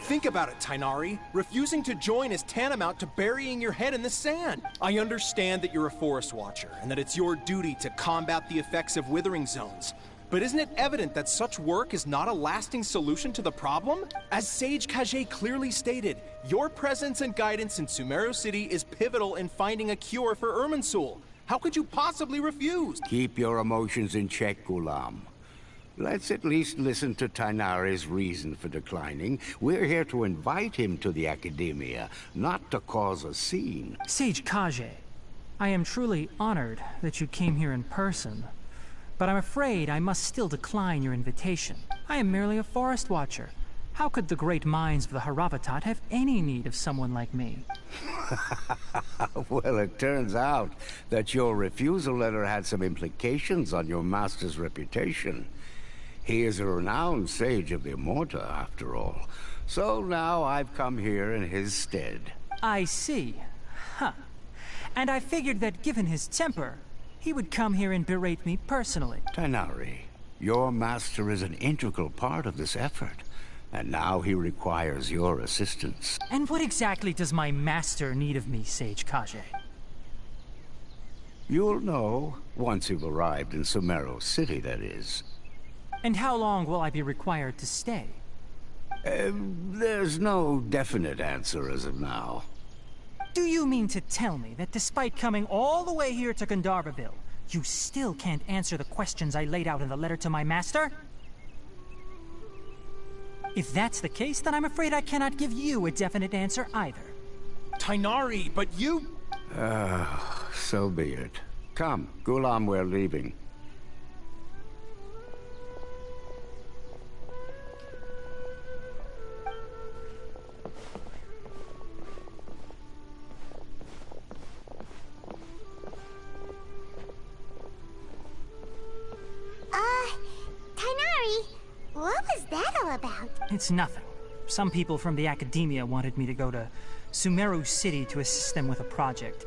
Think about it, Tainari. Refusing to join is tantamount to burying your head in the sand. I understand that you're a forest watcher, and that it's your duty to combat the effects of withering zones. But isn't it evident that such work is not a lasting solution to the problem? As Sage Kage clearly stated, your presence and guidance in Sumeru City is pivotal in finding a cure for Irminsul. How could you possibly refuse? Keep your emotions in check, Ghulam. Let's at least listen to Tainari's reason for declining. We're here to invite him to the Academia, not to cause a scene. Sage Kage, I am truly honored that you came here in person, but I'm afraid I must still decline your invitation. I am merely a forest watcher. How could the great minds of the Haravatat have any need of someone like me? Well, it turns out that your refusal letter had some implications on your master's reputation. He is a renowned sage of the Immorta, after all. So now I've come here in his stead. I see. Huh. And I figured that given his temper, he would come here and berate me personally. Tainari, your master is an integral part of this effort, and now he requires your assistance. And what exactly does my master need of me, Sage Kage? You'll know once you've arrived in Sumeru City, that is. And how long will I be required to stay? There's no definite answer as of now. Do you mean to tell me that despite coming all the way here to Gandharvaville, you still can't answer the questions I laid out in the letter to my master? If that's the case, then I'm afraid I cannot give you a definite answer either. Tainari, but you... So be it. Come, Ghulam, we're leaving. Tainari, what was that all about? It's nothing. Some people from the Academia wanted me to go to Sumeru City to assist them with a project,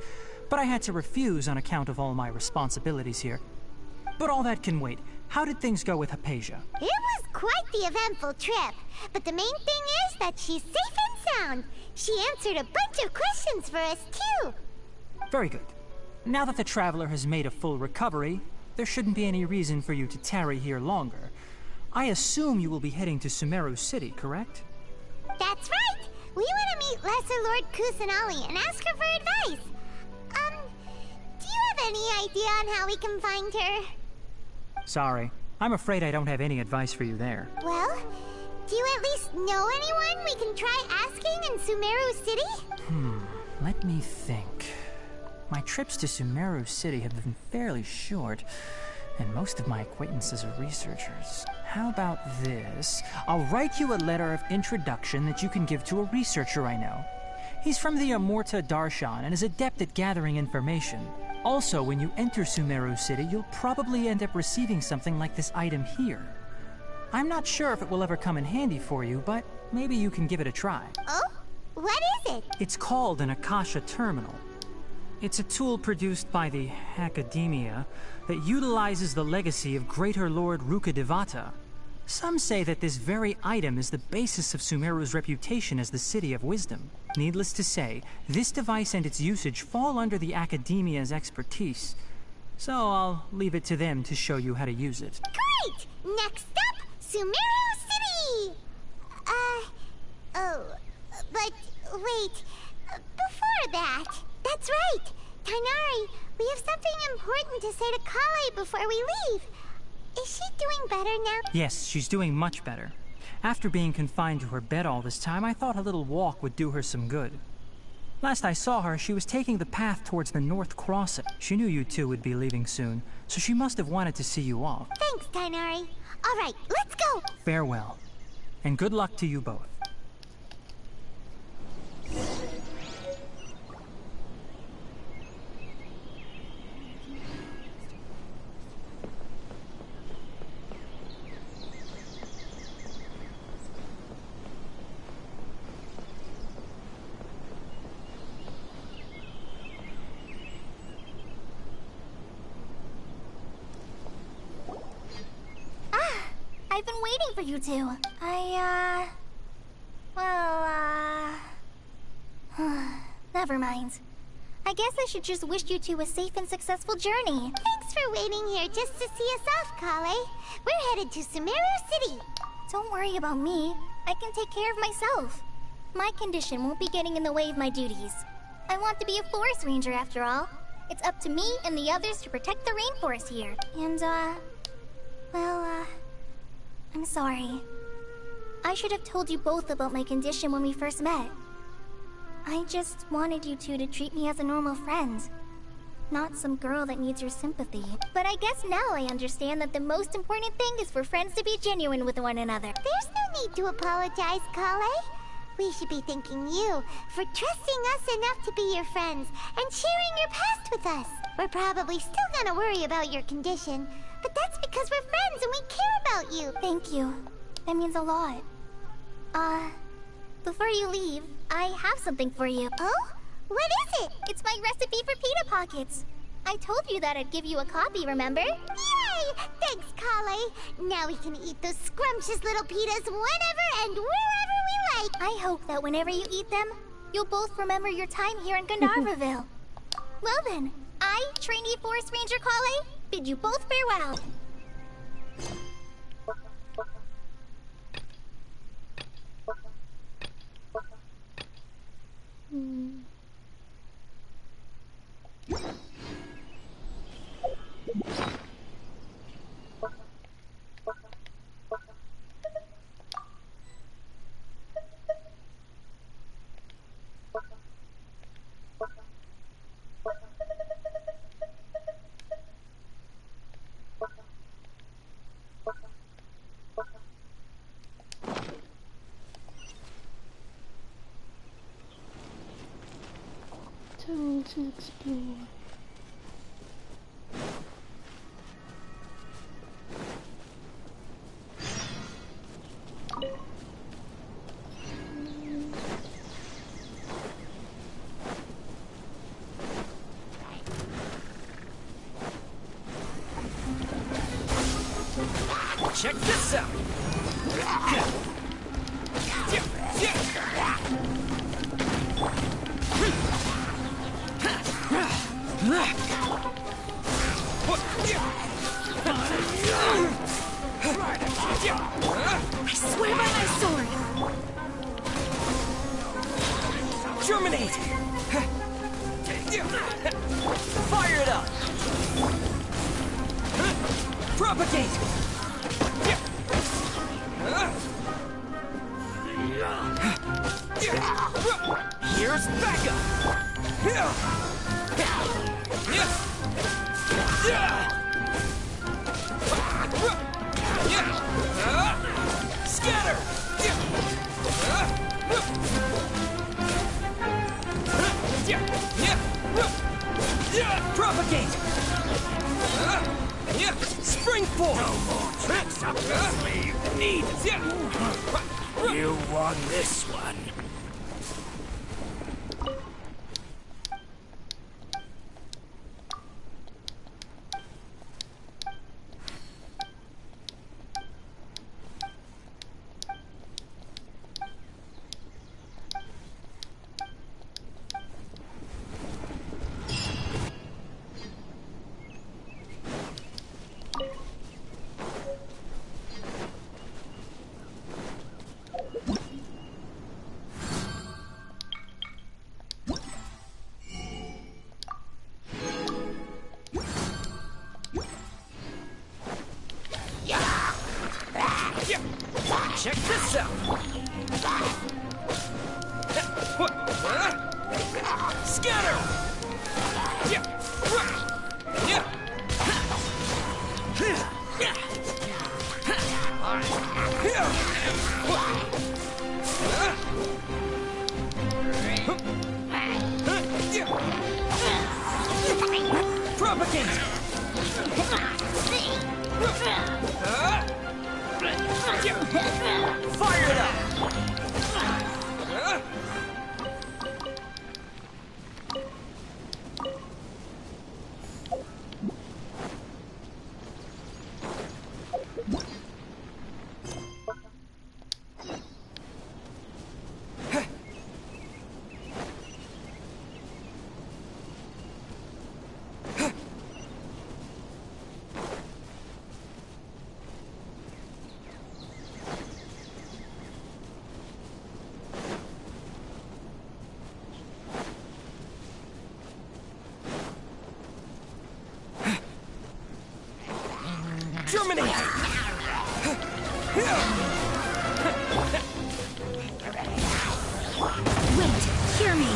but I had to refuse on account of all my responsibilities here. But all that can wait. How did things go with Hypatia? It was quite the eventful trip, but the main thing is that she's safe and sound. She answered a bunch of questions for us, too. Very good. Now that the traveler has made a full recovery, there shouldn't be any reason for you to tarry here longer. I assume you will be heading to Sumeru City, correct? That's right! We want to meet Lesser Lord Kusanali and ask her for advice. Do you have any idea on how we can find her? Sorry. I'm afraid I don't have any advice for you there. Well, do you at least know anyone we can try asking in Sumeru City? Let me think. My trips to Sumeru City have been fairly short, and most of my acquaintances are researchers. How about this? I'll write you a letter of introduction that you can give to a researcher I know. He's from the Immorta Darshan and is adept at gathering information. Also, when you enter Sumeru City, you'll probably end up receiving something like this item here. I'm not sure if it will ever come in handy for you, but maybe you can give it a try. Oh? What is it? It's called an Akasha Terminal. It's a tool produced by the Academia that utilizes the legacy of Greater Lord Rukkhadevata. Some say that this very item is the basis of Sumeru's reputation as the City of Wisdom. Needless to say, this device and its usage fall under the Academia's expertise, so I'll leave it to them to show you how to use it. Great! Next up, Sumeru City! But wait, before that... That's right! Tainari, we have something important to say to Kale before we leave. Is she doing better now? Yes, she's doing much better. After being confined to her bed all this time, I thought a little walk would do her some good. Last I saw her, she was taking the path towards the North Crossing. She knew you two would be leaving soon, so she must have wanted to see you off. Thanks, Tainari. All right, let's go! Farewell, and good luck to you both. I've been waiting for you two. Well, never mind. I guess I should just wish you two a safe and successful journey. Thanks for waiting here just to see us off, Kale. We're headed to Sumerian City. Don't worry about me. I can take care of myself. My condition won't be getting in the way of my duties. I want to be a forest ranger after all. It's up to me and the others to protect the rainforest here. And, I'm sorry. I should have told you both about my condition when we first met. I just wanted you two to treat me as a normal friend. Not some girl that needs your sympathy. But I guess now I understand that the most important thing is for friends to be genuine with one another. There's no need to apologize, Kale. We should be thanking you for trusting us enough to be your friends and sharing your past with us. We're probably still gonna worry about your condition, but that's because we're friends and we care about you. Thank you. That means a lot. Before you leave, I have something for you. Oh? What is it? It's my recipe for pita pockets. I told you that I'd give you a copy, remember? Yay! Thanks, Kale. Now we can eat those scrumptious little pitas whenever and wherever we like. I hope that whenever you eat them, you'll both remember your time here in Gandharvaville. Well then, I, trainee Forest Ranger Kale, bid you both farewell. Time to explore. Check this out! I swear by my sword! Germinate! Fire it up! Propagate! Here's backup! Scatter! Propagate! Springboard! No more tricks up your sleeve. Need you won this one. Check this out! Scatter! Propagate! Fire it up! Wait, hear me.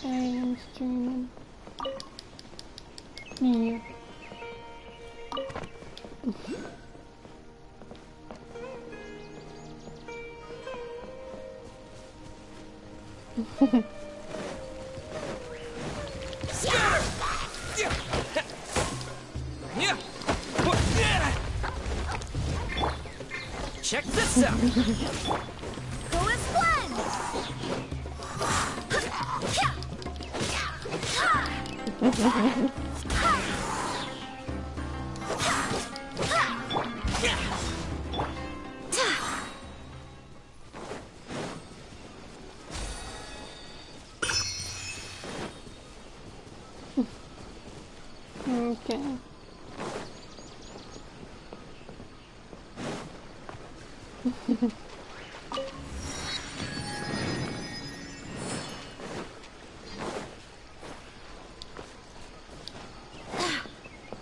I'm streaming. Yeah. Check this out. Go as one. Okay.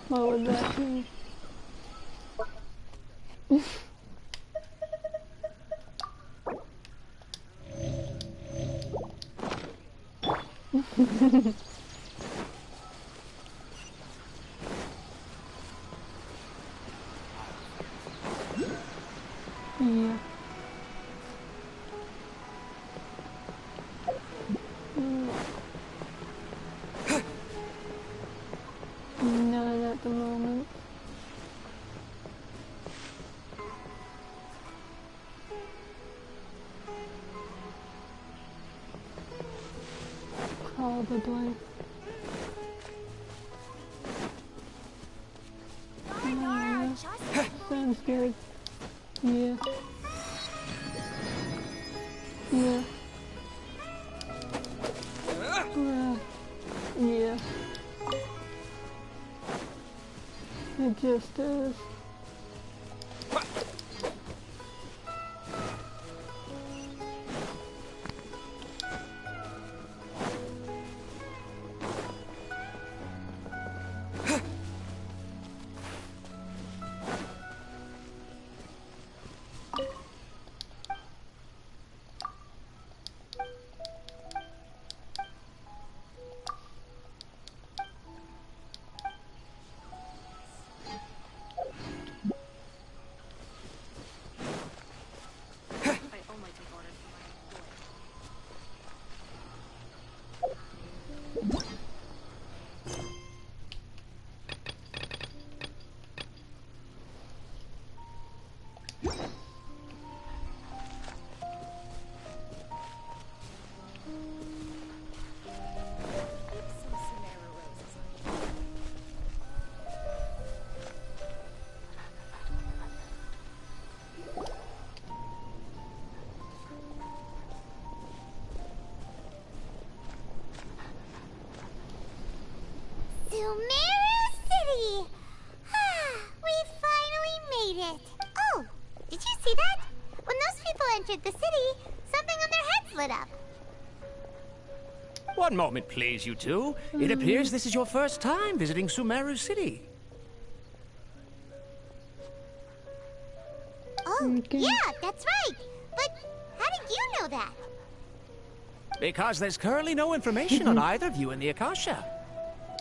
What would that mean? Yeah. None at the moment. Probably. Sounds good. Yeah. Yeah. Yeah. It just is. split up. One moment, please, you two. It appears this is your first time visiting Sumeru City. Oh, yeah, that's right. But how did you know that? Because there's currently no information on either of you in the Akasha.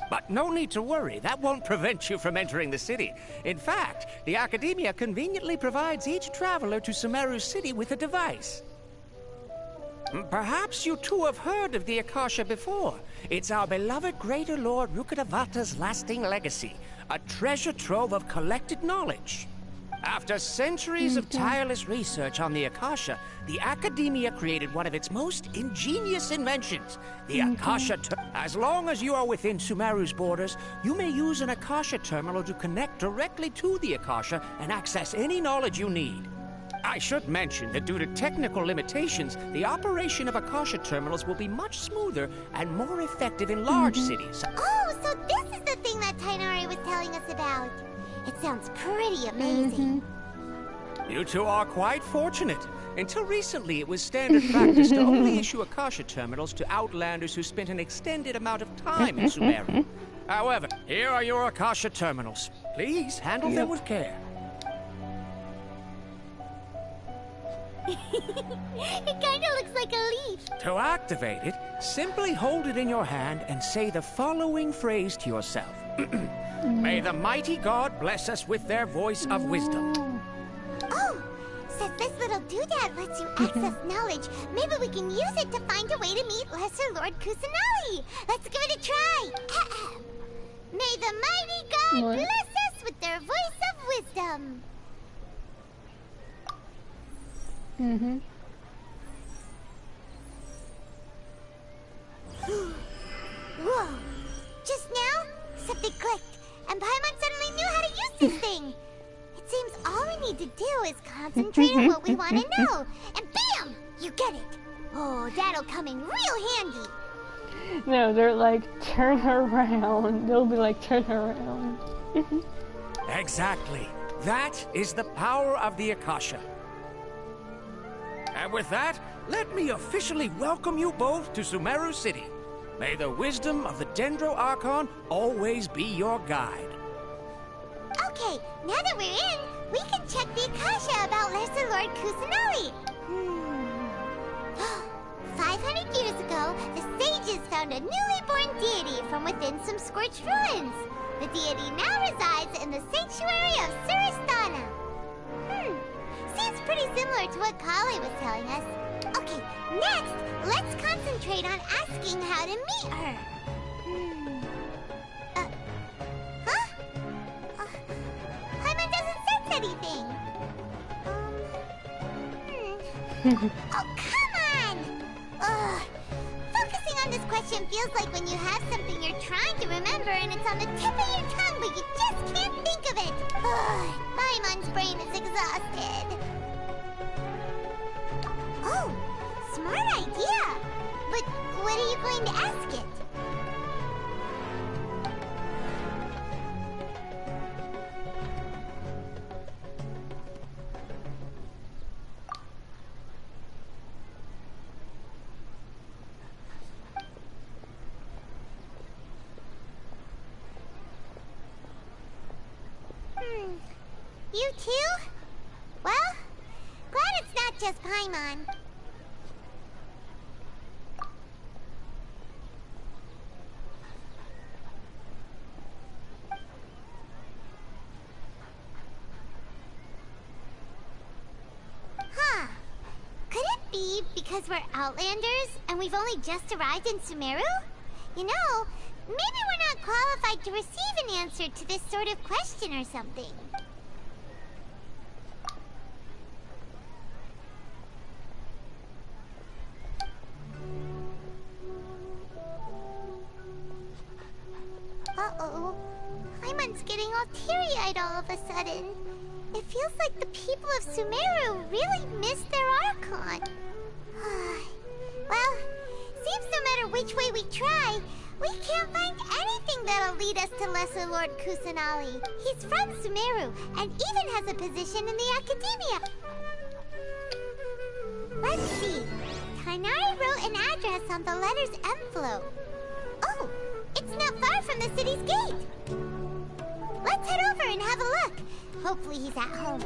But no need to worry, that won't prevent you from entering the city. In fact, the Academia conveniently provides each traveler to Sumeru City with a device. Perhaps you two have heard of the Akasha before. It's our beloved Greater Lord Rukkhadevata's lasting legacy, a treasure trove of collected knowledge. After centuries of tireless research on the Akasha, the Academia created one of its most ingenious inventions, the Akasha Terminal. As long as you are within Sumeru's borders, you may use an Akasha Terminal to connect directly to the Akasha and access any knowledge you need. I should mention that due to technical limitations, the operation of Akasha Terminals will be much smoother and more effective in large cities. Oh, so this is the thing that Tainari was telling us about. It sounds pretty amazing. You two are quite fortunate. Until recently, it was standard practice to only issue Akasha Terminals to outlanders who spent an extended amount of time in Sumeru. However, here are your Akasha Terminals. Please handle them with care. It kinda looks like a leaf. To activate it, simply hold it in your hand and say the following phrase to yourself. May the mighty God bless us with their voice of wisdom. Oh, since this little doodad lets you access knowledge, maybe we can use it to find a way to meet Lesser Lord Kusanali. Let's give it a try. May the mighty God bless us with their voice of wisdom. Whoa! Just now, something clicked, and Paimon suddenly knew how to use this thing. It seems all we need to do is concentrate on what we want to know, and bam! You get it. Oh, that'll come in real handy. No, they're like, turn around. They'll be like, turn around. Exactly. That is the power of the Akasha. And with that, let me officially welcome you both to Sumeru City. May the wisdom of the Dendro Archon always be your guide. Okay, now that we're in, we can check the Akasha about Lesser Lord Kusanali. 500 years ago, the sages found a newly born deity from within some scorched ruins. The deity now resides in the sanctuary of Suristana. Seems pretty similar to what Kali was telling us. Okay, next, let's concentrate on asking how to meet her. Paimon doesn't sense anything. Oh, come on! Ugh. Focusing on this question feels like when you have something you're trying to remember and it's on the tip of your tongue, but you just can't think of it. Ugh. Paimon's brain is exhausted. Oh, smart idea. But what are you going to ask it? You too? Well, glad it's not just Paimon. Huh. Could it be because we're Outlanders and we've only just arrived in Sumeru? You know, maybe we're not qualified to receive an answer to this sort of question or something. Uh-oh. Paimon's getting all teary-eyed all of a sudden. It feels like the people of Sumeru really missed their Archon. Well, seems no matter which way we try, we can't find anything that'll lead us to Lesser Lord Kusanali. He's from Sumeru, and even has a position in the Academia. Let's see. Tainari an address on the letter's envelope. Oh, it's not far from the city's gate. Let's head over and have a look. Hopefully he's at home.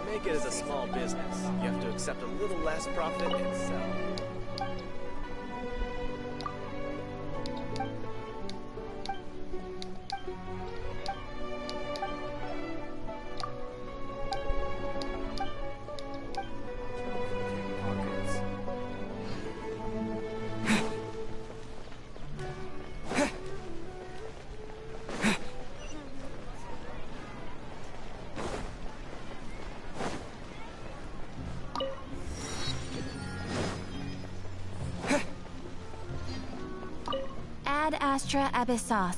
Make it as a small business. You have to accept a little less profit and sell. Ad Astra Abyssos.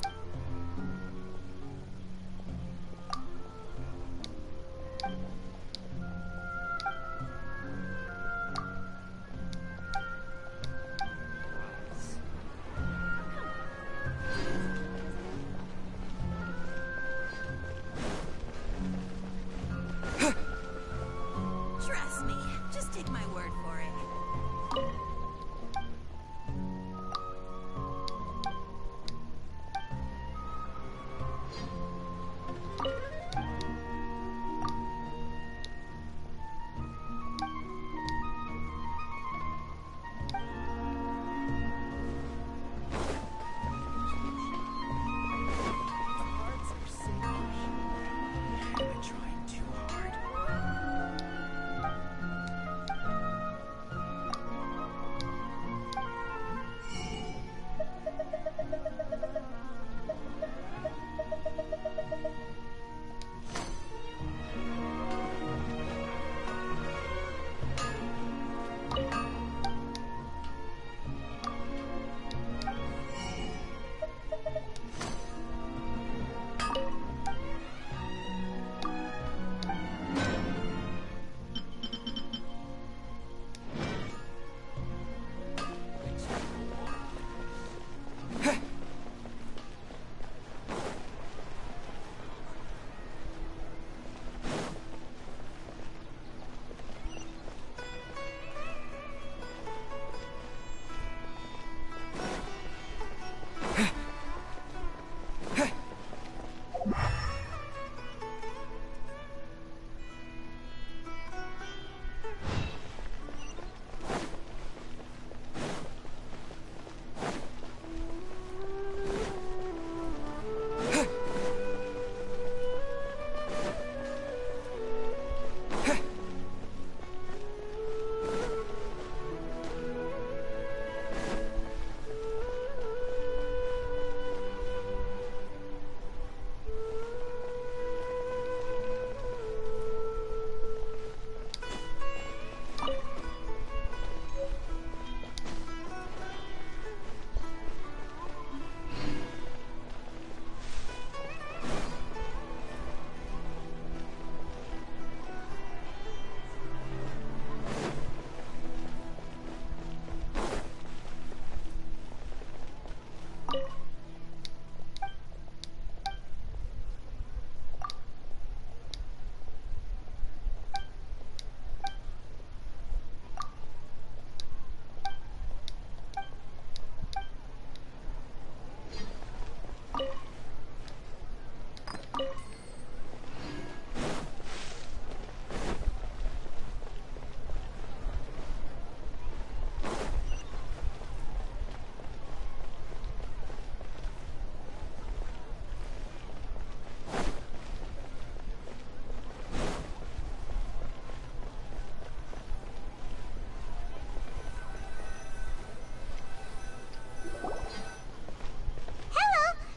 Trust me, just take my word for it.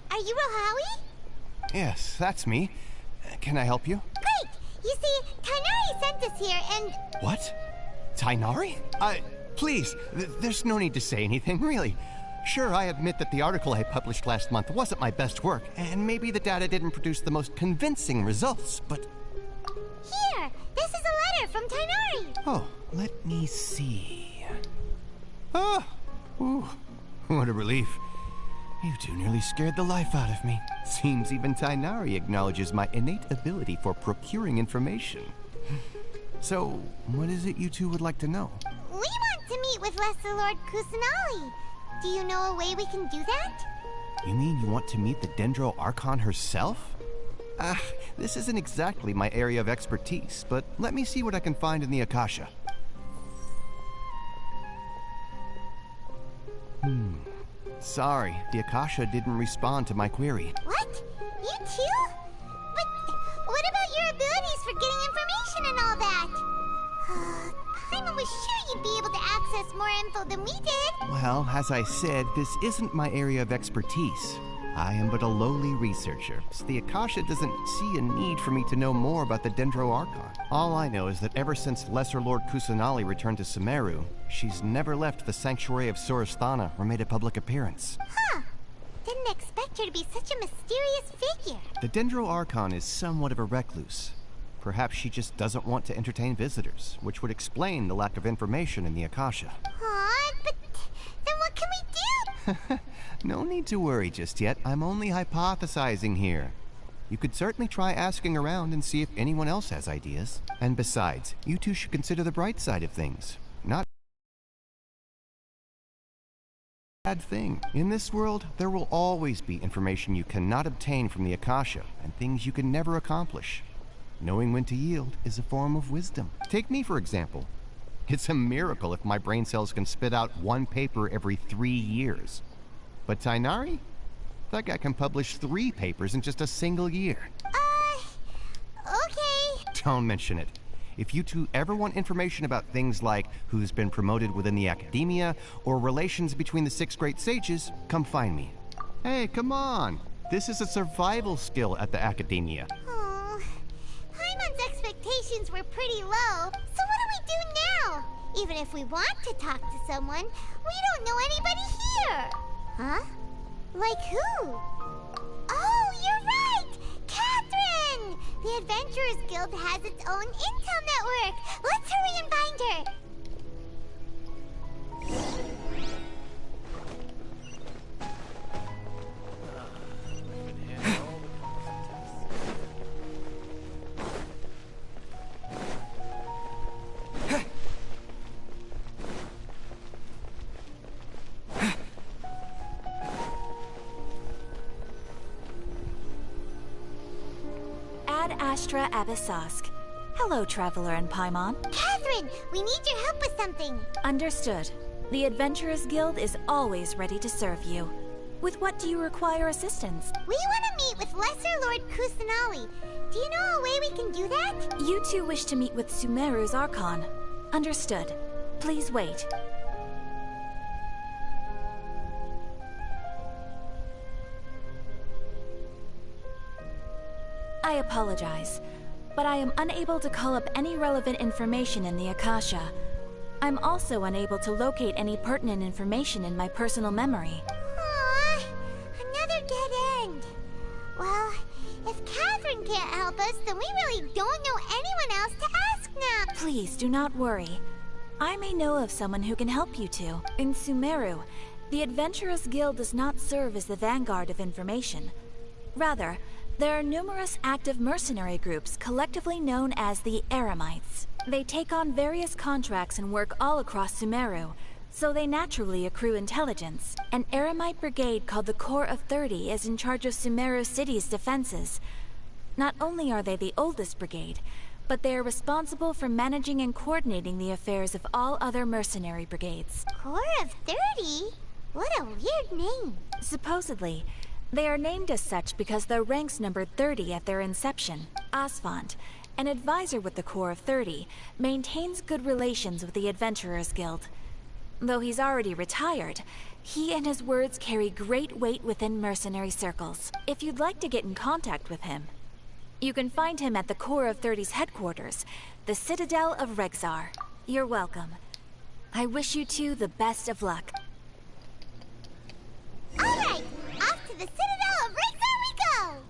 Are you Rohawi? Yes, that's me. Can I help you? Great! You see, Kainari sent us here and... What? Tainari? Please, there's no need to say anything, really. Sure, I admit that the article I published last month wasn't my best work, and maybe the data didn't produce the most convincing results, but... Here! This is a letter from Tighnari! Oh, let me see... Oh! Ooh, what a relief. You two nearly scared the life out of me. Seems even Tighnari acknowledges my innate ability for procuring information. So, what is it you two would like to know? We want to meet with Lesser Lord Kusanali. Do you know a way we can do that? You mean you want to meet the Dendro Archon herself? This isn't exactly my area of expertise, but let me see what I can find in the Akasha. Sorry, the Akasha didn't respond to my query. What? You too? But what about your abilities for getting information and all that? Paimon was sure you'd be able to access more info than we did. Well, as I said, this isn't my area of expertise. I am but a lowly researcher, so the Akasha doesn't see a need for me to know more about the Dendro Archon. All I know is that ever since Lesser Lord Kusanali returned to Sumeru, she's never left the Sanctuary of Surasthana or made a public appearance. Huh. Didn't expect her to be such a mysterious figure. The Dendro Archon is somewhat of a recluse. Perhaps she just doesn't want to entertain visitors, which would explain the lack of information in the Akasha. Aw, but then what can we do? No need to worry just yet. I'm only hypothesizing here. You could certainly try asking around and see if anyone else has ideas. And besides, you two should consider the bright side of things. Not a bad thing. In this world, there will always be information you cannot obtain from the Akasha, and things you can never accomplish. Knowing when to yield is a form of wisdom. Take me, for example. It's a miracle if my brain cells can spit out one paper every 3 years. But Tighnari? That guy can publish 3 papers in just a single year. Okay. Don't mention it. If you two ever want information about things like who's been promoted within the academia or relations between the 6 great sages, come find me. Hey, come on. This is a survival skill at the academia. Oh, Paimon's expectations were pretty low, so what do we do now? Even if we want to talk to someone, we don't know anybody here. Huh? Like who? Oh, you're right! Catherine! The Adventurers Guild has its own intel network. Let's hurry and find her. Ad Astra Abyssosk. Hello, Traveler and Paimon. Catherine, we need your help with something. Understood. The Adventurers Guild is always ready to serve you. With what do you require assistance? We want to meet with Lesser Lord Kusanali. Do you know a way we can do that? You two wish to meet with Sumeru's Archon. Understood. Please wait. I apologize, but I am unable to call up any relevant information in the Akasha. I'm also unable to locate any pertinent information in my personal memory. Aww, another dead end. Well, if Catherine can't help us, then we really don't know anyone else to ask now. Please do not worry. I may know of someone who can help you two. In Sumeru, the Adventurers Guild does not serve as the vanguard of information. Rather, there are numerous active mercenary groups collectively known as the Eremites. They take on various contracts and work all across Sumeru, so they naturally accrue intelligence. An Eremite brigade called the Corps of 30 is in charge of Sumeru City's defenses. Not only are they the oldest brigade, but they are responsible for managing and coordinating the affairs of all other mercenary brigades. Corps of 30? What a weird name. Supposedly, they are named as such because their ranks numbered 30 at their inception. Asphalt, an advisor with the Corps of 30, maintains good relations with the Adventurers Guild. Though he's already retired, he and his words carry great weight within mercenary circles. If you'd like to get in contact with him, you can find him at the Corps of 30's headquarters, the Citadel of Rexar. You're welcome. I wish you two the best of luck. Alright, off to the Citadel of Razor we go!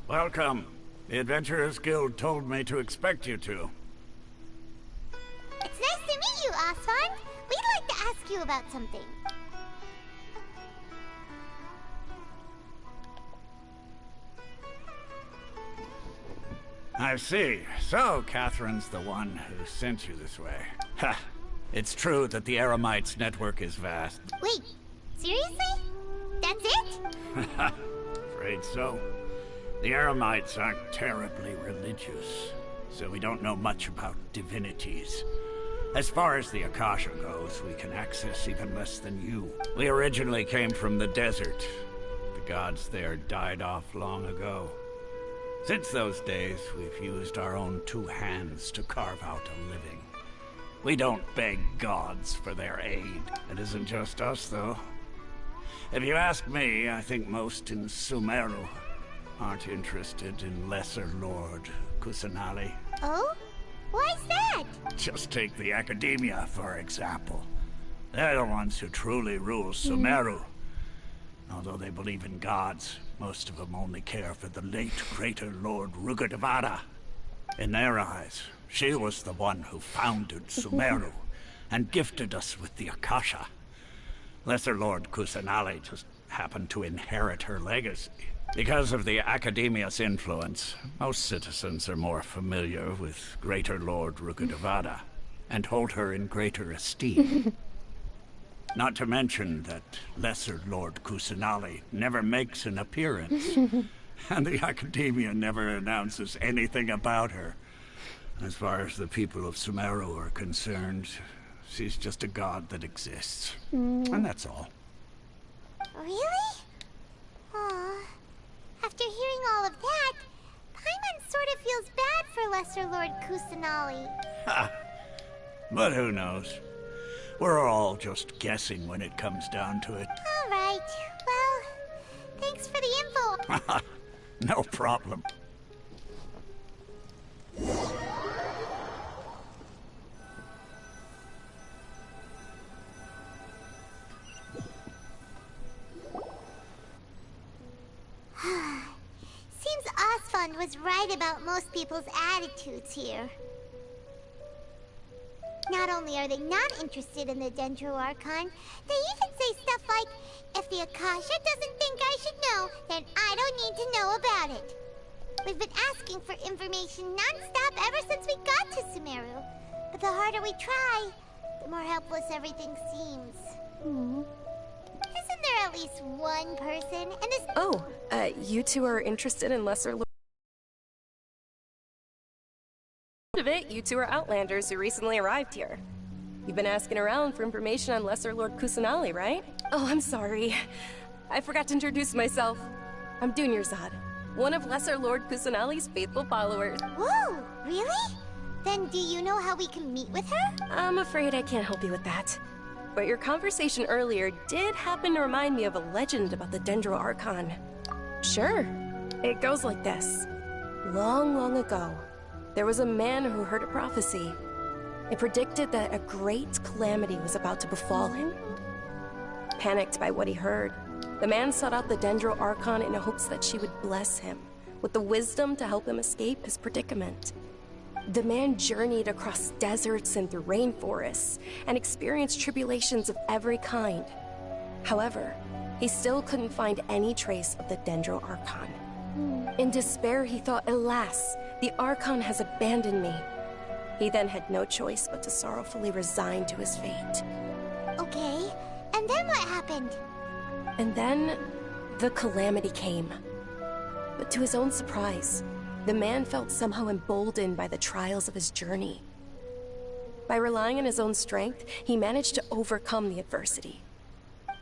Welcome. The Adventurers Guild told me to expect you two. It's nice to meet you, Asfand. We'd like to ask you about something. I see. So, Catherine's the one who sent you this way. Ha! It's true that the Eremites' network is vast. Wait, seriously? That's it? Afraid so. The Eremites aren't terribly religious, so we don't know much about divinities. As far as the Akasha goes, we can access even less than you. We originally came from the desert. The gods there died off long ago. Since those days, we've used our own two hands to carve out a living. We don't beg gods for their aid. It isn't just us, though. If you ask me, I think most in Sumeru aren't interested in Lesser Lord Kusanali. Oh? Why's that? Just take the Academia, for example. They're the ones who truly rule Sumeru. Although they believe in gods, most of them only care for the late Greater Lord Rugurtavara. In their eyes, she was the one who founded Sumeru and gifted us with the Akasha. Lesser Lord Kusanali just happened to inherit her legacy. Because of the Academia's influence, most citizens are more familiar with Greater Lord Rugurtavara and hold her in greater esteem. Not to mention that Lesser Lord Kusanali never makes an appearance, and the Academia never announces anything about her. As far as the people of Sumeru are concerned, she's just a god that exists. And that's all. Really? Aw. After hearing all of that, Paimon sort of feels bad for Lesser Lord Kusanali. Ha! But who knows? We're all just guessing when it comes down to it. All right. Well, thanks for the info. No problem. Seems Asfand was right about most people's attitudes here. Not only are they not interested in the Dendro Archon, they even say stuff like, if the Akasha doesn't think I should know, then I don't need to know about it. We've been asking for information non-stop ever since we got to Sumeru. But the harder we try, the more helpless everything seems. Isn't there at least one person in this— Oh, you two are interested in Lesser Lord of it, you two are Outlanders who recently arrived here. You've been asking around for information on Lesser Lord Kusanali, right? Oh, I'm sorry. I forgot to introduce myself. I'm Dunyarzad, one of Lesser Lord Kusanali's faithful followers. Whoa, really? Then do you know how we can meet with her? I'm afraid I can't help you with that. But your conversation earlier did happen to remind me of a legend about the Dendro Archon. Sure. It goes like this. Long, long ago, there was a man who heard a prophecy. It predicted that a great calamity was about to befall him. Panicked by what he heard, the man sought out the Dendro Archon in hopes that she would bless him with the wisdom to help him escape his predicament. The man journeyed across deserts and through rainforests and experienced tribulations of every kind. However, he still couldn't find any trace of the Dendro Archon. In despair, he thought, alas, the Archon has abandoned me. He then had no choice but to sorrowfully resign to his fate. Okay, and then what happened? And then, the calamity came. But to his own surprise, the man felt somehow emboldened by the trials of his journey. By relying on his own strength, he managed to overcome the adversity.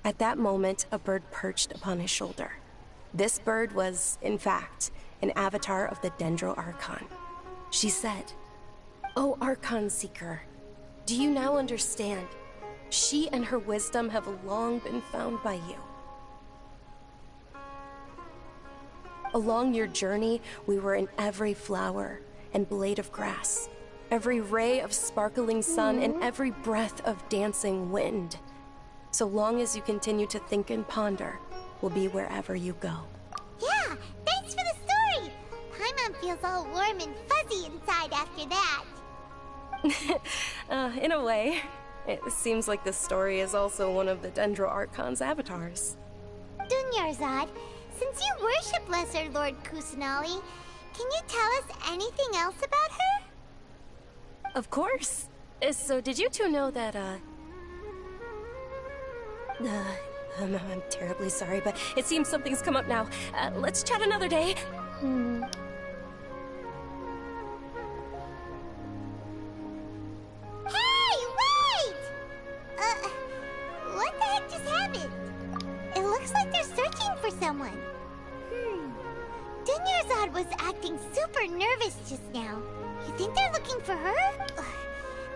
At that moment, a bird perched upon his shoulder. This bird was, in fact, an avatar of the Dendro Archon. She said, "O Archon Seeker, do you now understand? She and her wisdom have long been found by you. Along your journey, we were in every flower and blade of grass, every ray of sparkling sun, and every breath of dancing wind. So long as you continue to think and ponder, we'll be wherever you go." Yeah, thanks for the story! Paimon feels all warm and fuzzy inside after that. In a way. It seems like this story is also one of the Dendro Archon's avatars. Dunyarzad, since you worship Lesser Lord Kusanali, can you tell us anything else about her? Of course. So did you two know that, I'm terribly sorry, but it seems something's come up now. Let's chat another day. Hey, wait! What the heck just happened? It looks like they're searching for someone. Dunyarzad was acting super nervous just now. You think they're looking for her?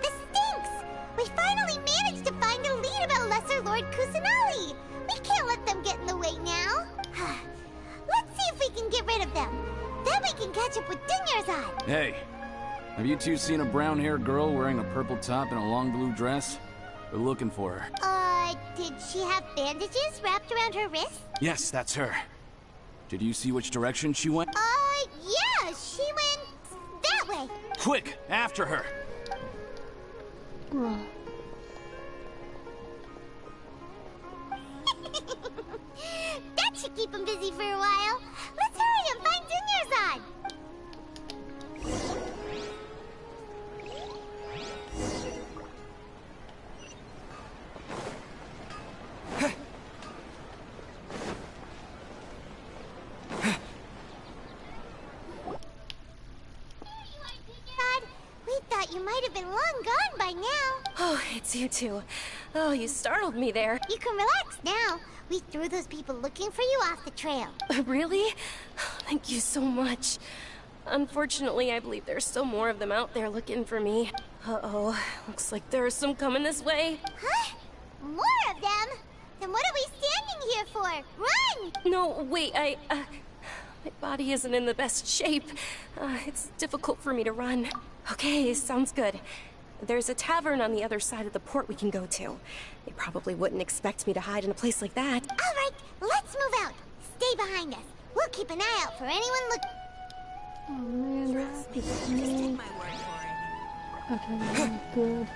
This stinks! We finally managed to find a lead about Lesser Lord Kusanali! We can't let them get in the way now. Let's see if we can get rid of them. Then we can catch up with Dunyarzad. Hey, have you two seen a brown-haired girl wearing a purple top and a long blue dress? We're looking for her. Did she have bandages wrapped around her wrist? Yes, that's her. Did you see which direction she went? Yeah, she went that way. Quick, after her! That should keep him busy for a while. Let's hurry and find Dunyarzad. We thought you might have been long gone by now. Oh, it's you two. Oh, you startled me there. You can relax now. We threw those people looking for you off the trail. Really? Thank you so much. Unfortunately, I believe there's still more of them out there looking for me. Uh-oh, looks like there are some coming this way. Huh? More of them? Then what are we standing here for? Run! No, wait, my body isn't in the best shape. It's difficult for me to run. Okay, sounds good. There's a tavern on the other side of the port we can go to. They probably wouldn't expect me to hide in a place like that. All right, let's move out. Stay behind us. We'll keep an eye out for anyone looking. Oh man, Just take my word for it. Okay, that's good.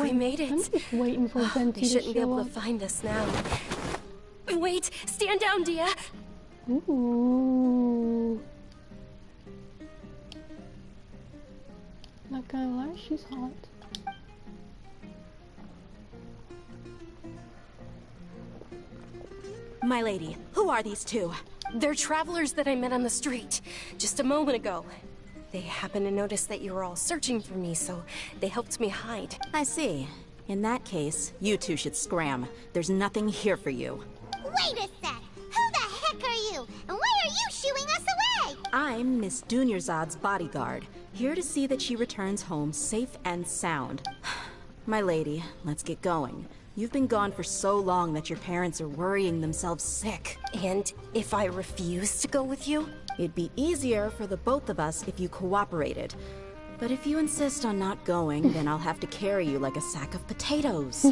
We made it. I'm just waiting for Venti They to shouldn't be show able up. to find us now. Wait! Stand down, Dia! Ooh. Not gonna lie, she's hot. My lady, who are these two? They're travelers that I met on the street just a moment ago. They happened to notice that you were all searching for me, so they helped me hide. I see. In that case, you two should scram. There's nothing here for you. Wait a sec! Who the heck are you? And why are you shooing us away? I'm Miss Dunyarzad's bodyguard, here to see that she returns home safe and sound. My lady, let's get going. You've been gone for so long that your parents are worrying themselves sick. And if I refuse to go with you? It'd be easier for the both of us if you cooperated. But if you insist on not going, then I'll have to carry you like a sack of potatoes. Hey!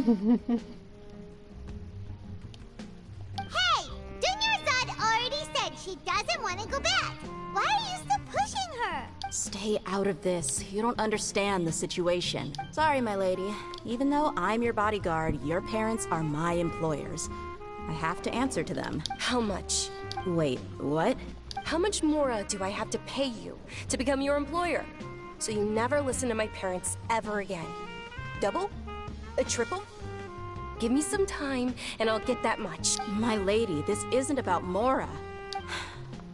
Dunyarzad already said she doesn't want to go back. Why are you still pushing her? Stay out of this. You don't understand the situation. Sorry, my lady. Even though I'm your bodyguard, your parents are my employers. I have to answer to them. How much? Wait, what? How much more do I have to pay you to become your employer? So you never listen to my parents ever again. Double? A triple? Give me some time and I'll get that much. My lady, this isn't about Mora.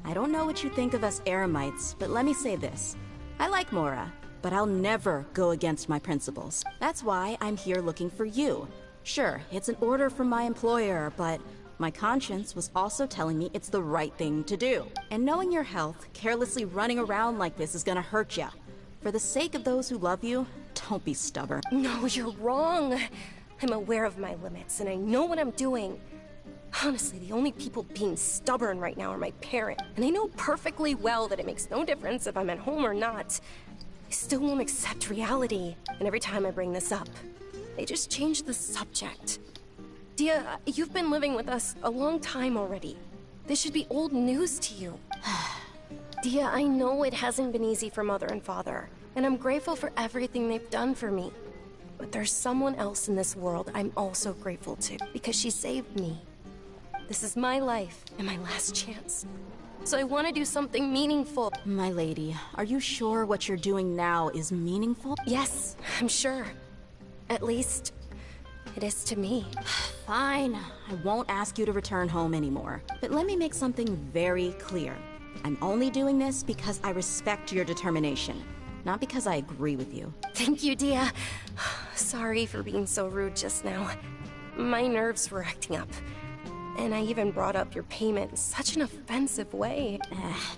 I don't know what you think of us Eremites, but let me say this. I like Mora, but I'll never go against my principles. That's why I'm here looking for you. Sure, it's an order from my employer, but my conscience was also telling me it's the right thing to do. And knowing your health, carelessly running around like this is gonna hurt ya. For the sake of those who love you, don't be stubborn. No, you're wrong. I'm aware of my limits and I know what I'm doing. Honestly, the only people being stubborn right now are my parents. And I know perfectly well that it makes no difference if I'm at home or not. They still won't accept reality. And every time I bring this up, they just change the subject. Dia, you've been living with us a long time already. This should be old news to you. Dia, I know it hasn't been easy for Mother and Father, and I'm grateful for everything they've done for me. But there's someone else in this world I'm also grateful to, because she saved me. This is my life and my last chance. So I want to do something meaningful. My lady, are you sure what you're doing now is meaningful? Yes, I'm sure. At least, it is to me. Fine. I won't ask you to return home anymore. But let me make something very clear. I'm only doing this because I respect your determination, not because I agree with you. Thank you, Dia. Sorry for being so rude just now. My nerves were acting up. And I even brought up your payment in such an offensive way.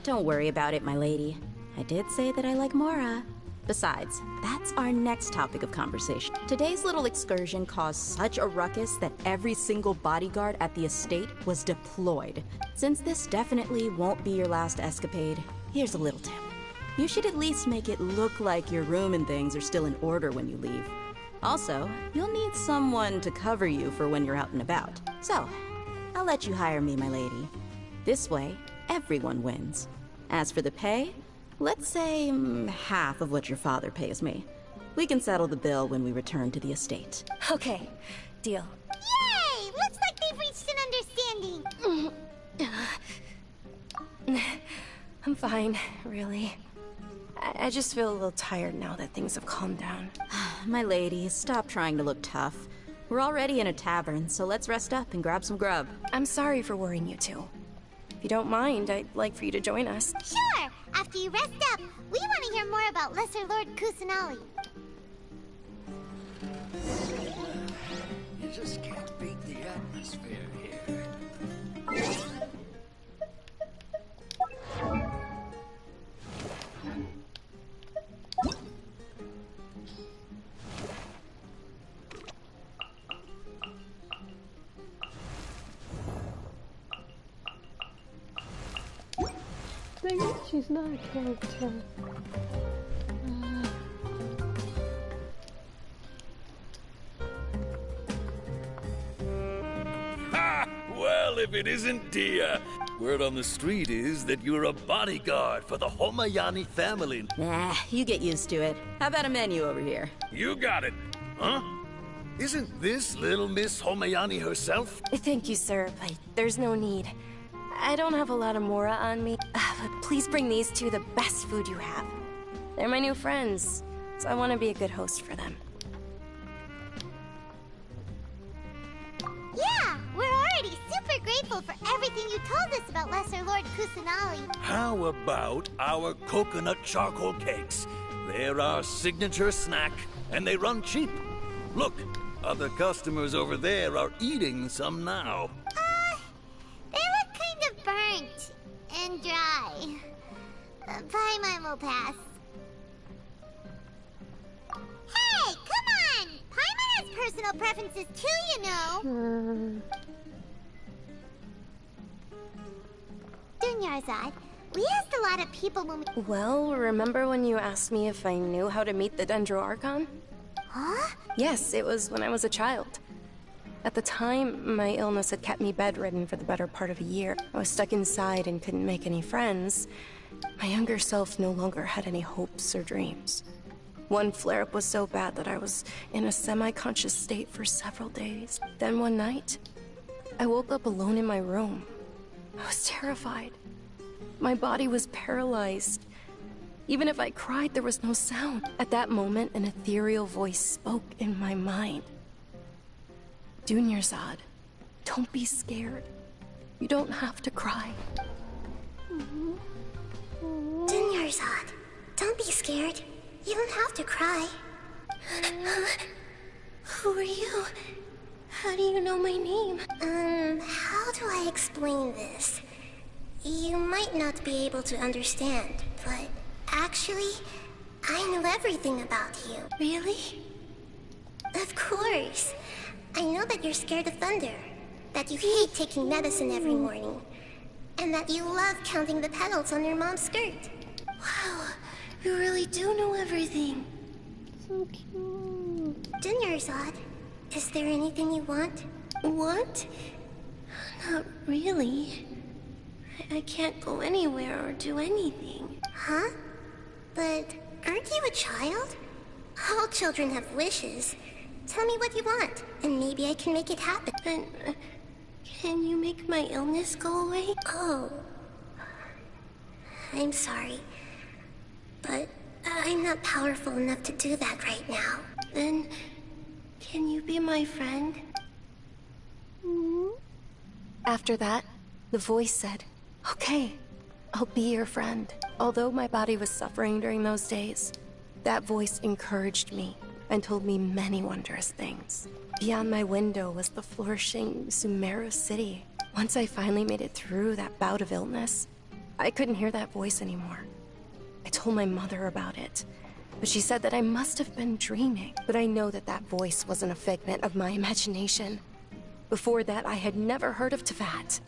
Don't worry about it, my lady. I did say that I like Mora. Besides, that's our next topic of conversation. Today's little excursion caused such a ruckus that every single bodyguard at the estate was deployed. Since this definitely won't be your last escapade, here's a little tip. You should at least make it look like your room and things are still in order when you leave. Also, you'll need someone to cover you for when you're out and about. So, I'll let you hire me, my lady. This way, everyone wins. As for the pay, let's say half of what your father pays me. We can settle the bill when we return to the estate. Okay, deal. Yay! Looks like they've reached an understanding. I'm fine, really. I just feel a little tired now that things have calmed down. My lady, stop trying to look tough. We're already in a tavern, so let's rest up and grab some grub. I'm sorry for worrying you two. If you don't mind, I'd like for you to join us. Sure! After you rest up, we want to hear more about Lesser Lord Kusanali. You just can't beat the atmosphere here. Dang it, she's not a character. Ha! Well, if it isn't Dia. Word on the street is that you're a bodyguard for the Homayani family. Nah, you get used to it. How about a menu over here? You got it. Huh? Isn't this little Miss Homayani herself? Thank you, sir, but there's no need. I don't have a lot of Mora on me, but please bring these two the best food you have. They're my new friends, so I want to be a good host for them. Yeah, we're already super grateful for everything you told us about Lesser Lord Kusanali. How about our coconut charcoal cakes? They're our signature snack, and they run cheap. Look, other customers over there are eating some now. They look kind of burnt and dry. Paimon will pass. Hey, come on! Paimon has personal preferences too, you know. Dunyarzad, we asked a lot of people when we... Well, remember when you asked me if I knew how to meet the Dendro Archon? Huh? Yes, it was when I was a child. At the time, my illness had kept me bedridden for the better part of a year. I was stuck inside and couldn't make any friends. My younger self no longer had any hopes or dreams. One flare-up was so bad that I was in a semi-conscious state for several days. Then one night, I woke up alone in my room. I was terrified. My body was paralyzed. Even if I cried, there was no sound. At that moment, an ethereal voice spoke in my mind. Dunyarzad, don't be scared. You don't have to cry. Dunyarzad, don't be scared. You don't have to cry. Who are you? How do you know my name? How do I explain this? You might not be able to understand, but actually, I know everything about you. Really? Of course. I know that you're scared of thunder, that you hate taking medicine every morning, and that you love counting the petals on your mom's skirt. Wow, you really do know everything. So cute. Dunyarzad, is there anything you want? What? Not really. I can't go anywhere or do anything. Huh? But aren't you a child? All children have wishes. Tell me what you want, and maybe I can make it happen. Can you make my illness go away? Oh. I'm sorry. But I'm not powerful enough to do that right now. Then, can you be my friend? After that, the voice said, "Okay, I'll be your friend." Although my body was suffering during those days, that voice encouraged me and told me many wondrous things. Beyond my window was the flourishing Sumerian City. Once I finally made it through that bout of illness, I couldn't hear that voice anymore. I told my mother about it, but she said that I must have been dreaming. But I know that that voice wasn't a figment of my imagination. Before that, I had never heard of Teyvat.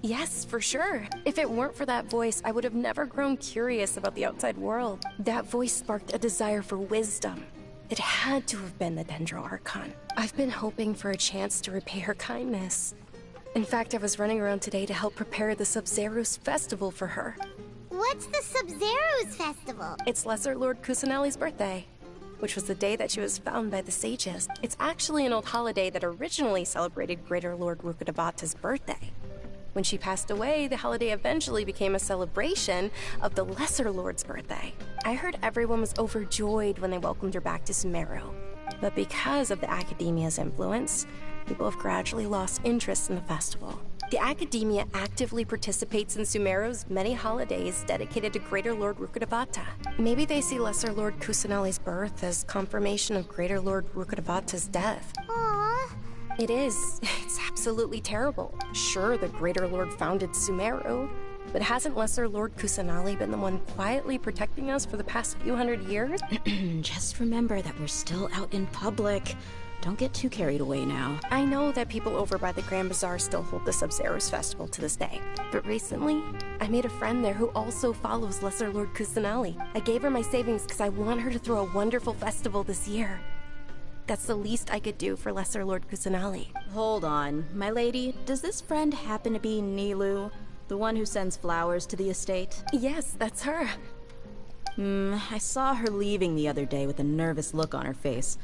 Yes, for sure. If it weren't for that voice, I would have never grown curious about the outside world. That voice sparked a desire for wisdom. It had to have been the Dendro Archon. I've been hoping for a chance to repay her kindness. In fact, I was running around today to help prepare the Subzeros Festival for her. What's the Subzeros Festival? It's Lesser Lord Kusanali's birthday, which was the day that she was found by the sages. It's actually an old holiday that originally celebrated Greater Lord Rukkhadevata's birthday. When she passed away, the holiday eventually became a celebration of the Lesser Lord's birthday. I heard everyone was overjoyed when they welcomed her back to Sumeru. But because of the Academia's influence, people have gradually lost interest in the festival. The Academia actively participates in Sumeru's many holidays dedicated to Greater Lord Rukkhadevata. Maybe they see Lesser Lord Kusanali's birth as confirmation of Greater Lord Rukkhadevata's death. Aww. It is. It's absolutely terrible. Sure, the Greater Lord founded Sumeru, but hasn't Lesser Lord Kusanali been the one quietly protecting us for the past few hundred years? Just remember that we're still out in public. Don't get too carried away now. I know that people over by the Grand Bazaar still hold the Subzeros Festival to this day. But recently, I made a friend there who also follows Lesser Lord Kusanali. I gave her my savings because I want her to throw a wonderful festival this year. That's the least I could do for Lesser Lord Kusanali. Hold on, my lady. Does this friend happen to be Nilu? The one who sends flowers to the estate? Yes, that's her. I saw her leaving the other day with a nervous look on her face.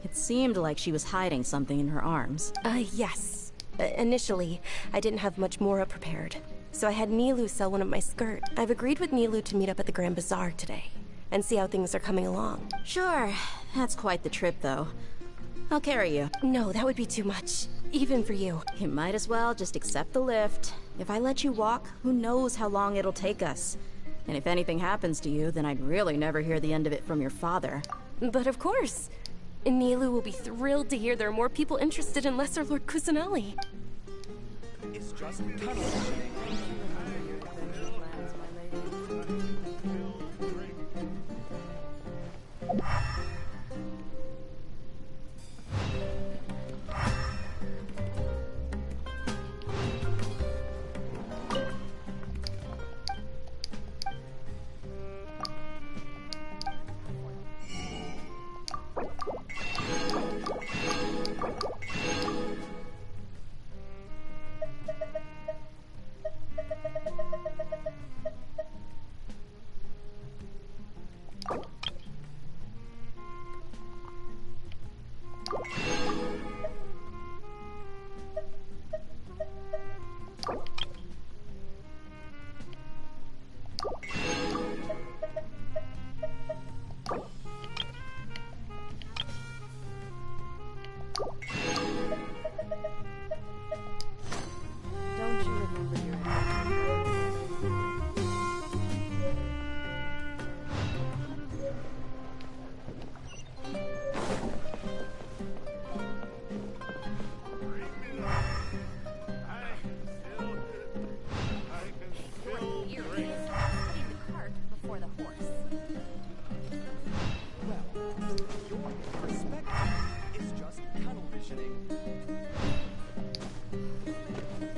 It seemed like she was hiding something in her arms. Yes. Initially, I didn't have much more prepared. So I had Nilu sell one of my skirts. I've agreed with Nilu to meet up at the Grand Bazaar today and see how things are coming along. Sure. That's quite the trip, though. I'll carry you. No, that would be too much. Even for you. You might as well just accept the lift. If I let you walk, who knows how long it'll take us. And if anything happens to you, then I'd really never hear the end of it from your father. But of course. Nilu will be thrilled to hear there are more people interested in Lesser Lord Kusanali. It's just tunnel visioning.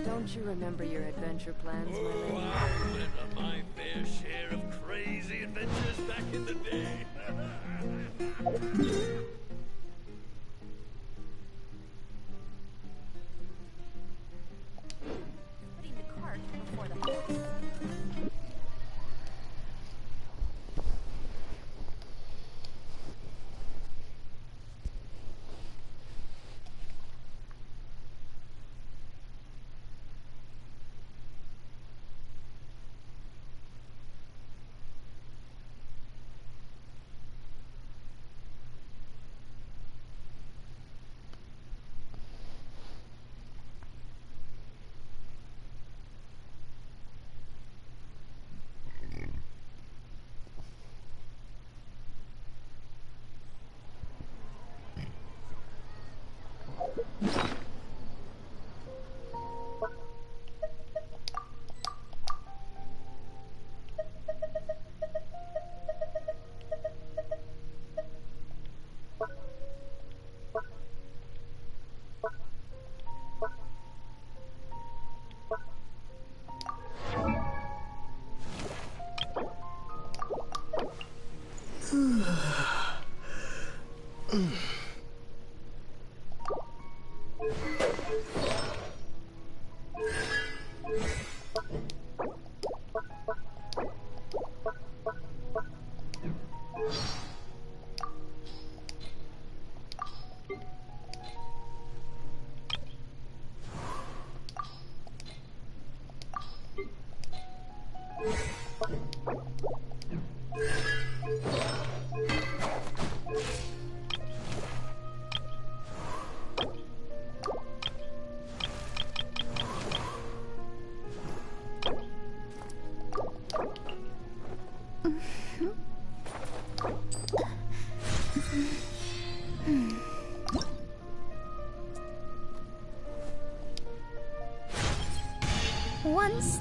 Don't you remember your adventure plans, my lady? I lived on my fair share of crazy adventures back in the day. Putting the cart before the horse. Once...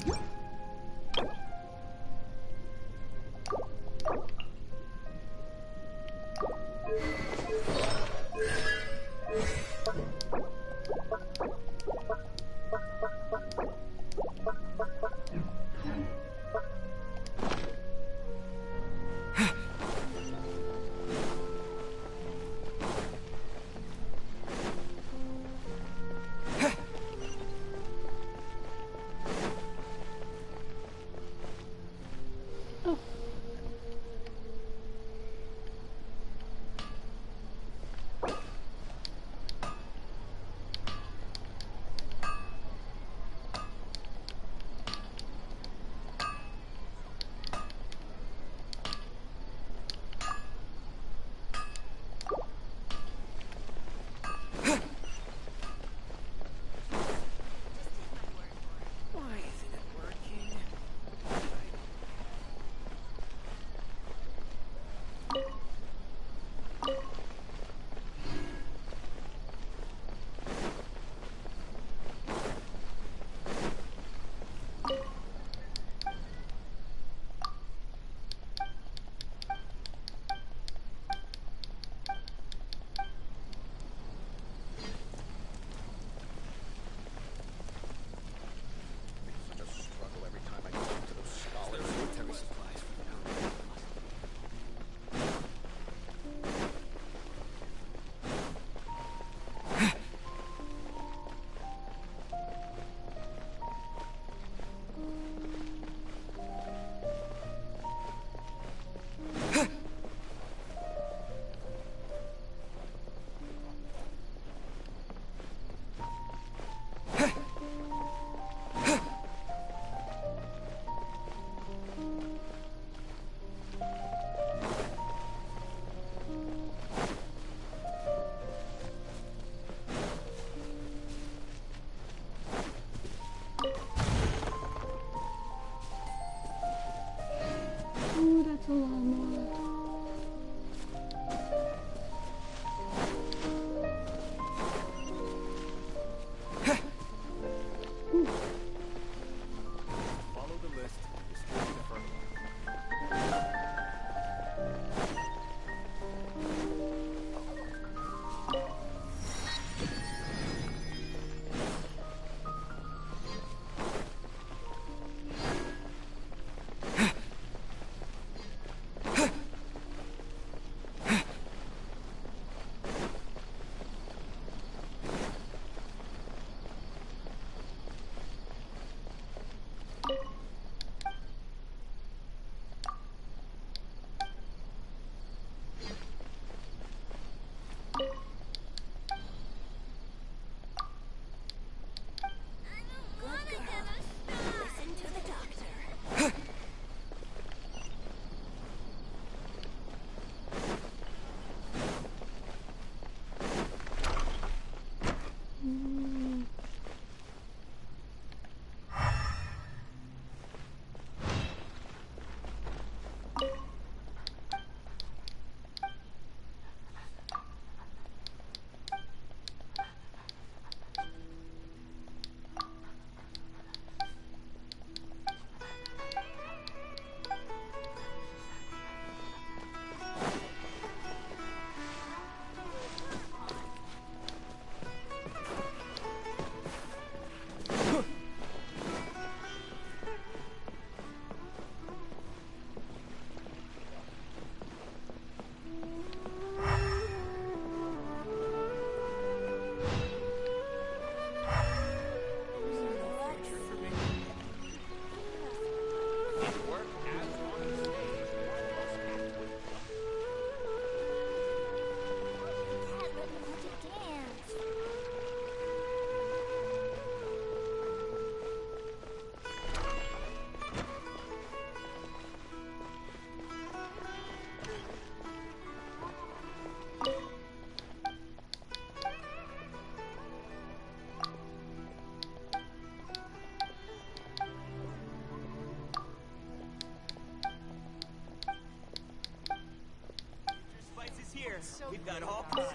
got all kinds.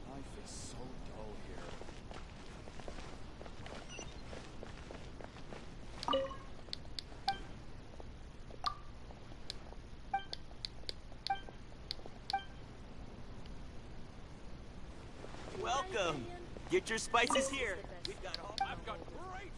Life is so dull here. Welcome. Get your spices here. We've got all. I've got great.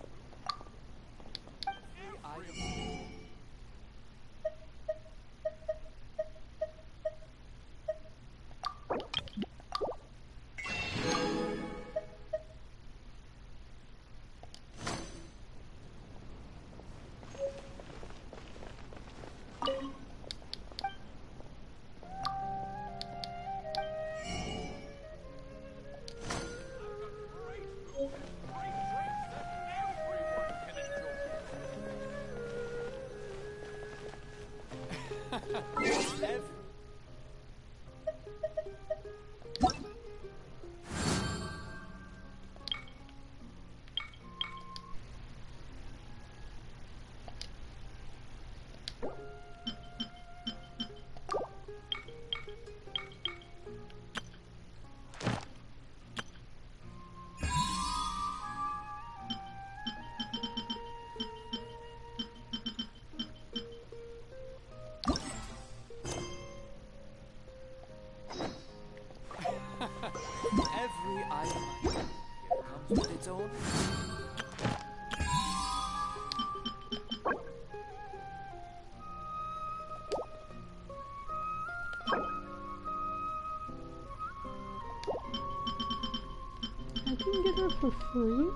Every item comes with its own. I can get her for free?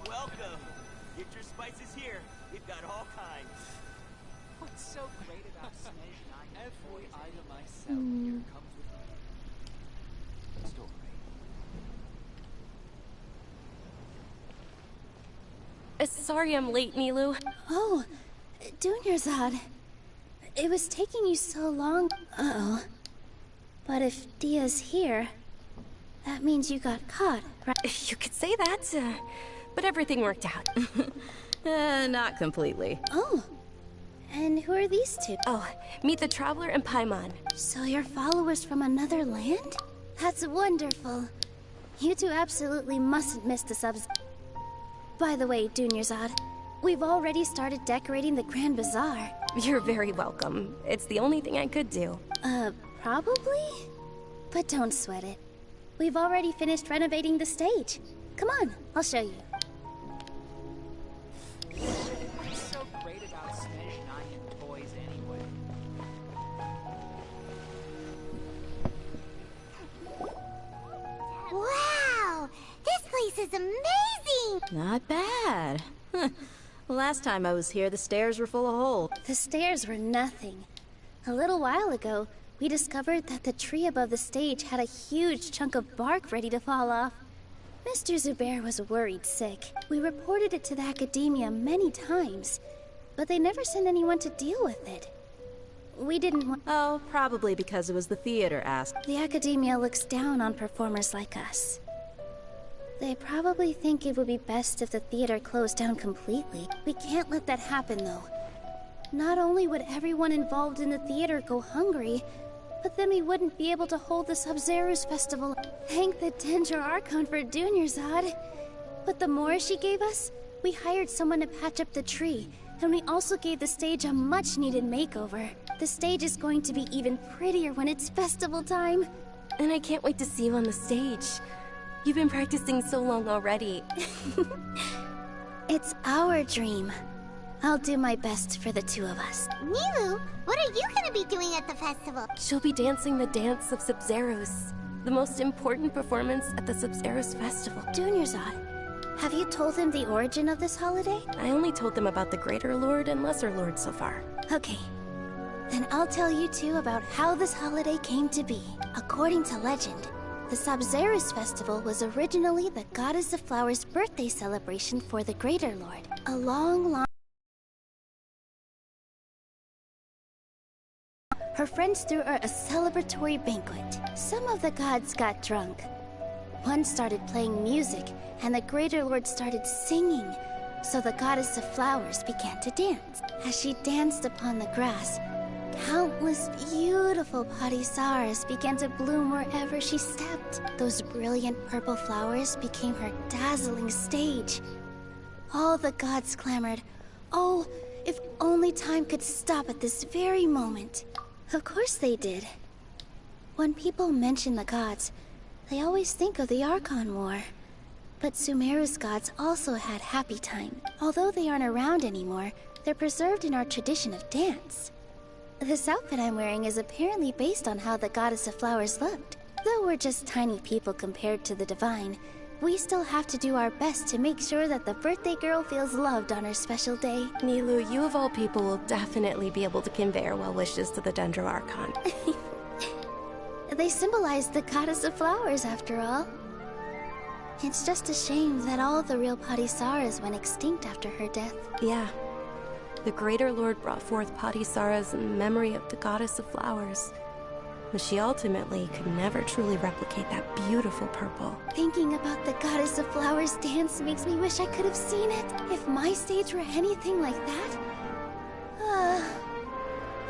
Welcome. Get your spices here. We've got all kinds. What's so great about smoking every item I sell here comes with a story. Sorry I'm late, Milu. Oh, Dunyarzad. It was taking you so long. Uh-oh. But if Dia's here, that means you got caught, right? You could say that, but everything worked out. Not completely. Oh. And who are these two? Oh, meet the Traveler and Paimon. So you're followers from another land? That's wonderful. You two absolutely mustn't miss the subs. By the way, Dunyarzad, we've already started decorating the Grand Bazaar. You're very welcome. It's the only thing I could do. Probably? But don't sweat it. We've already finished renovating the stage. Come on, I'll show you. What's so great about Spanish 9 and toys anyway? Wow! This place is amazing! Not bad. Last time I was here, the stairs were full of holes. The stairs were nothing. A little while ago, we discovered that the tree above the stage had a huge chunk of bark ready to fall off. Mr. Zubair was worried sick. We reported it to the academia many times, but they never sent anyone to deal with it. We didn't want— Oh, probably because it was the theater asked. The academia looks down on performers like us. They probably think it would be best if the theater closed down completely. We can't let that happen, though. Not only would everyone involved in the theater go hungry, but then we wouldn't be able to hold the Subzeros Festival. Thank the Dendra Archon for Dunyarzad. But the more she gave us, we hired someone to patch up the tree, and we also gave the stage a much-needed makeover. The stage is going to be even prettier when it's festival time. And I can't wait to see you on the stage. You've been practicing so long already. It's our dream. I'll do my best for the two of us. Nilu, what are you gonna be doing at the festival? She'll be dancing the dance of Subzeros, the most important performance at the Subzeros Festival. Dunyarzad, have you told them the origin of this holiday? I only told them about the Greater Lord and Lesser Lord so far. Okay. Then I'll tell you two about how this holiday came to be. According to legend, the Subzeros Festival was originally the Goddess of Flowers' birthday celebration for the Greater Lord. A long Her friends threw her a celebratory banquet. Some of the gods got drunk. One started playing music, and the Greater Lord started singing. So the Goddess of Flowers began to dance. As she danced upon the grass, countless beautiful padisaras began to bloom wherever she stepped. Those brilliant purple flowers became her dazzling stage. All the gods clamored, "Oh, if only time could stop at this very moment." Of course they did. When people mention the gods, they always think of the Archon War. But Sumeru's gods also had happy time. Although they aren't around anymore, they're preserved in our tradition of dance. This outfit I'm wearing is apparently based on how the Goddess of Flowers looked. Though we're just tiny people compared to the Divine, we still have to do our best to make sure that the birthday girl feels loved on her special day. Nilu, you of all people will definitely be able to convey our well wishes to the Dendro Archon. They symbolize the Goddess of Flowers, after all. It's just a shame that all the real Padisaras went extinct after her death. Yeah. The Greater Lord brought forth Padisaras in memory of the Goddess of Flowers. But she ultimately could never truly replicate that beautiful purple. Thinking about the Goddess of Flowers dance makes me wish I could have seen it. If my stage were anything like that,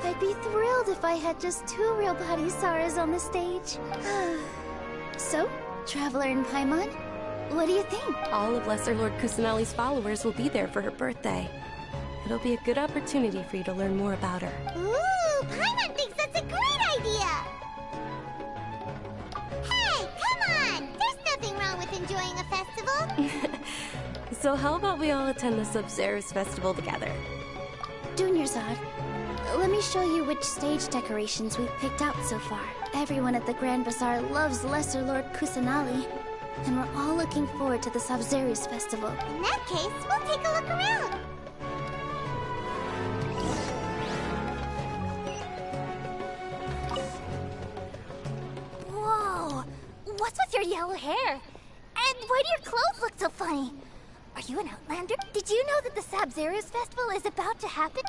I'd be thrilled if I had just two real Padisaras on the stage. So, Traveler and Paimon, what do you think? All of Lesser Lord Kusanali's followers will be there for her birthday. It'll be a good opportunity for you to learn more about her. Ooh, Paimon thinks that's a great idea! Hey, come on! There's nothing wrong with enjoying a festival. So how about we all attend the Subzeros Festival together? Dunyarzad, let me show you which stage decorations we've picked out so far. Everyone at the Grand Bazaar loves Lesser Lord Kusanali, and we're all looking forward to the Subzeros Festival. In that case, we'll take a look around. Whoa! What's with your yellow hair? And why do your clothes look so funny? Are you an outlander? Did you know that the Subzeros Festival is about to happen?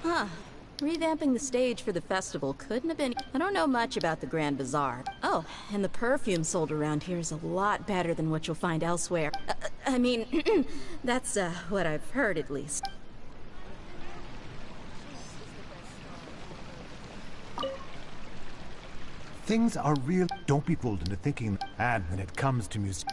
Huh. Revamping the stage for the festival couldn't have been... I don't know much about the Grand Bazaar. Oh, and the perfume sold around here is a lot better than what you'll find elsewhere. I mean, that's what I've heard at least. Things are real. Don't be fooled into thinking. And when it comes to music...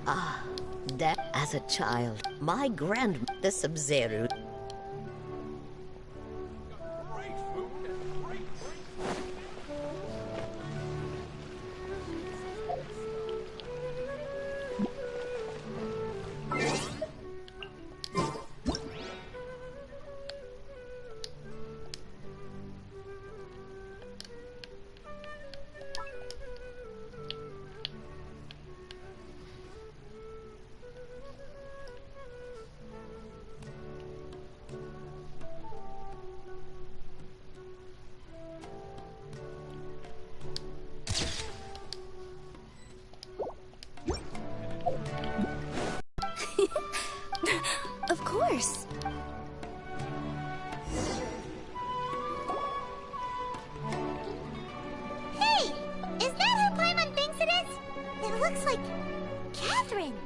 Ah, that as a child, my grandmother, the Subzero. Of course. Hey! Is that who Paimon thinks it is? It looks like... Catherine!